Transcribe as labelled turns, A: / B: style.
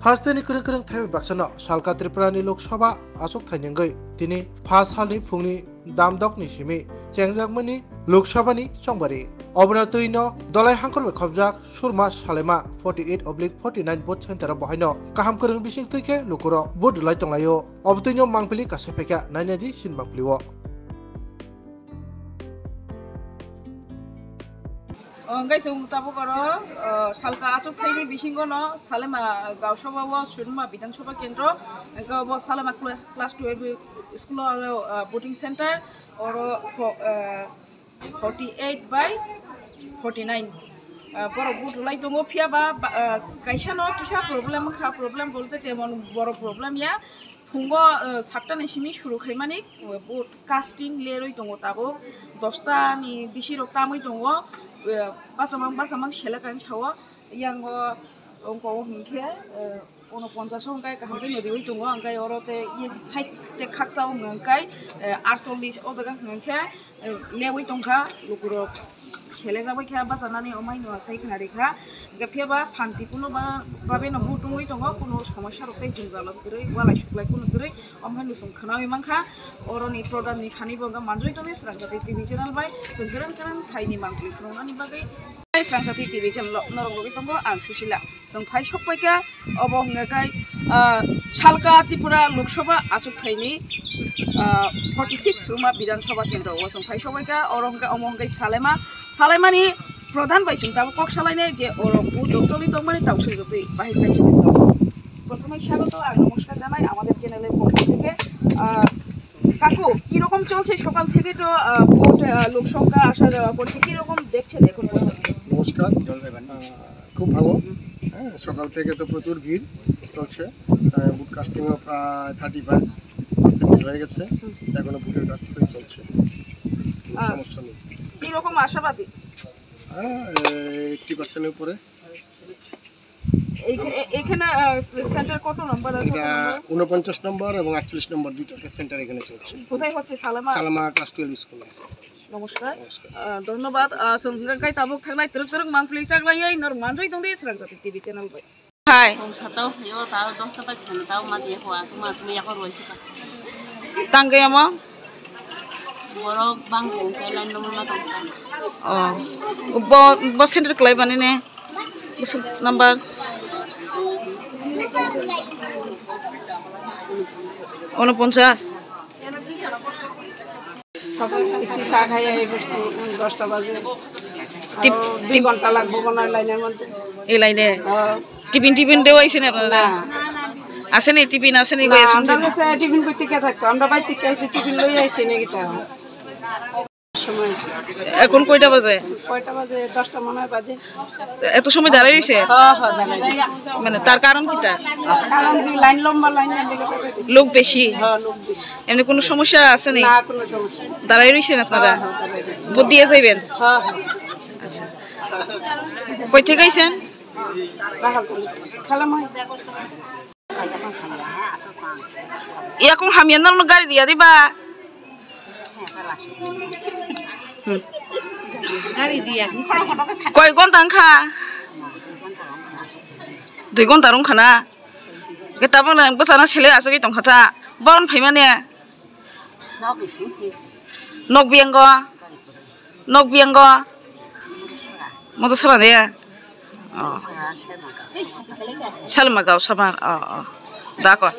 A: हास्तेनि करं करं थाइबे बाक्सानो सालका त्रिपुरानि लोकसभा आचक थाइनेंगै दिनै 5 सालनि फुंनि दामदकनि सिमी चेंजाकमनि लोकसभानि संबारि अबनातैनो दलाय हांखरबे खबजाक सुरमा सालेमा 48/49 भोट सेन्टार बहायनो काहाम करं बिसिं तैके लुकुरो भोट लाय तंलायो अबतैनो मांपली कासेफेका नायनादि सिन बांपलिओ
B: Guys, tabu karo salka achuk thaini bisingo no salema gausaba wa surma bidansabha kendro go salema class 12 school voting center or 48/49 boro vote lai tongo phiaba kaisa no kisa problem bolte temon boro problem ya fungo 7টা ni simi shuru khaimani vote casting leroi tongo tabo 10টা ni bisiro tamoi tongo basamang selekan sawo yang ongko hingke 49 hingkai kaham kai nodi tongo hingkai orote ye side te khaksao hingkai 48 o jaga hingke lewoi tongkha lukuro sele jabai kha basanani omai no sai khana rekha gaphiaba shantipuno babe no butungoi tongo kono somossya rokte hinjala gurei walai suklai kono gurei omhai lusung khana mangkha oroni program ni khani boga manjoi toni srangati tv channel bai sengkeran thaini mangkli frongani bagai Srangati TV channel noronglogi tongo ang Susila song phai sokpaika obo hingkai salka tripura loksaha achuk thaini 46 ruma bidan sabha kendro o song phai sokpaika orongka omongkai salemani pradhan bai sung tabo kok salaine je orong budokjoli tongmani tausui gotoi bahai kaisi প্রথমে স্বাগত আর নমস্কার জানাই আমাদের চ্যানেলের পক্ষ থেকে কাকু কি রকম চলছে সকাল থেকে তো ভোট লোকসংখ্যা আসা যাওয়া করছে কি রকম দেখছেন এখন
C: নমস্কার খুব ভালো হ্যাঁ সকাল থেকে তো প্রচুর ভিড় চলছে ভোট কাস্টিংও প্রায় 35% হয়ে গেছে এখনো ভোটের কাস্টিং চলছে সমস্যা নেই
B: কি রকম আশাবাদী
C: হ্যাঁ 80% এর উপরে
B: এখানে সেন্টার কত নম্বর আছে
C: এটা 49 নম্বর এবং 48 নম্বর দুইটা সেন্টার এখানে চলছে
B: কোথায় হচ্ছে সালামা
C: ক্লাস 12 স্কুলে
B: নমস্কার ধন্যবাদ সঙ্গকাই তাবুক থাকনাই তরক মানফলি চাগলাই নর মানজই দংদে স্রাংজাতি টিভি চ্যানেল বাই হাই
D: সাতাও হইও তাও 10টা পাইছেন তাও মাদি হওয়া সুমা ইয়াকর রইছে
B: তাঙ্গে আমা
D: বড় বাংকে লাইন নম্বর মা তংতা
B: ব সেন্টার ক্লাই বানিনে বসল নাম্বার 49
E: চা খাই বসছি 10টা বাজে 2 ঘন্টা লাগবে কোন লাইনের মধ্যে
B: এই লাইনে টিফিন দেও আইছেন আপনারা আসেনি টিফিন আসেনি কই
E: আমরা কাছে টিফিন কইতে কে থাকতো আমরা বাইরে থেকে আইছি টিফিন লই আইছি নাকি তা সময়
B: এখন কয়টা বাজে
E: 10টা মনে হয় বাজে
B: এত সময় দাঁড়াই রইছে
E: হ্যাঁ দাঁড়াই
B: মানে তার কারণ কিটা
E: কারণ লাইন লম্বা লাইন
B: লোক বেশি
E: হ্যাঁ লোক বেশি
B: এমনি কোনো সমস্যা আছে না
E: না কোনো সমস্যা
B: দাঁড়াই রইছেন আপনারা ভোট দিয়ে যাইবেন
E: হ্যাঁ
B: আচ্ছা কই থেকে আইছেন
E: রাখালতলি সালামাই
B: এখন হামিয়ান না গাড়ি দিয়া দিবা কয় ঘন্টা আংখা 2 ঘন্টা রংখানা গেতাবো না বসানা ছেলে আছে কি তংখাতা বরন ফাইমানে নক বিয়াঙ্গ মতো সারা রে সালমা গাও সাবার দা কর